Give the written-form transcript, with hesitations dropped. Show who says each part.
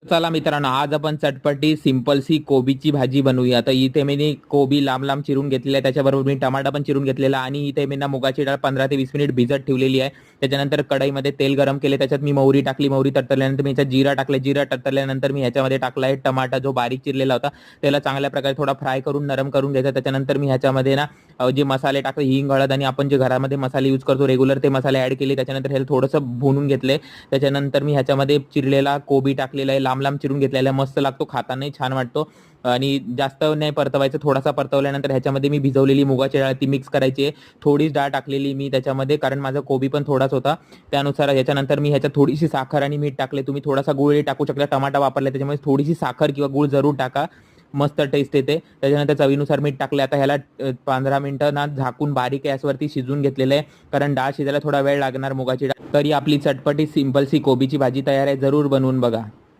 Speaker 1: चला मित्रांनो, आज आपण चटपटी सिंपल सी कोबीची भाजी बनवूया. तर इथे मी कोबी लांब लांब चिरून घेतलेला आहे, त्याच्याबरोबर मी टमाटा पण चिरून घेतलेला आणि इथे मी ना मुगाची डाळ 15 ते 20 मिनिट भिजत ठेवलेली आहे. त्याच्यानंतर कढईमध्ये तेल गरम केले, त्याच्यात मी मोहरी टाकली, मोहरी तडतरल्यानंतर मी याच्यात जिरा टाकले, जिरा तडतरल्यानंतर मी ह्याच्यामध्ये टाकला आहे टमाटा जो बारीक चिरलेला होता. त्याला चांगल्या प्रकारे थोडा फ्राय करून नरम करून घ्यायचा. त्याच्यानंतर मी ह्याच्यामध्ये ना जे मसाले टाकले, हिंग, हळद आणि आपण जे घरामध्ये मसाले यूज करतो रेग्युलर ते मसाले ऍड केले. त्याच्यानंतर हे थोडंसं भुनून घेतले. त्याच्यानंतर मी ह्याच्यामध्ये चिरलेला कोबी टाकलेला आहे, लांब लांब चिरून घेतलेला आहे. मस्त लागतो, खातानाही छान वाटतो आणि जास्त नाही परतवायचं. थोडासा परतवल्यानंतर ह्याच्यामध्ये मी भिजवलेली मुगाची डाळ ती मिक्स करायची आहे. थोडीच डाळ टाकलेली मी त्याच्यामध्ये, कारण माझा कोबी पण थोडाच होता त्यानुसार. याच्यानंतर मी ह्याच्यात थोडीशी साखर आणि मीठ टाकले. तुम्ही थोडासा गुळही टाकू शकता, टमाटा वापरला त्याच्यामुळे थोडीशी साखर किंवा गुळ जरूर टाका, मस्त टेस्ट येते. त्याच्यानंतर चवीनुसार मीठ टाकले. आता ह्याला 15 मिनिटं ना झाकून बारीक गॅसवरती शिजून घेतलेलं आहे, कारण डाळ शिजायला थोडा वेळ लागणार मुगाची डाळ. तरी आपली चटपटी सिंपल सी कोबीची भाजी तयार आहे, जरूर बनवून बघा.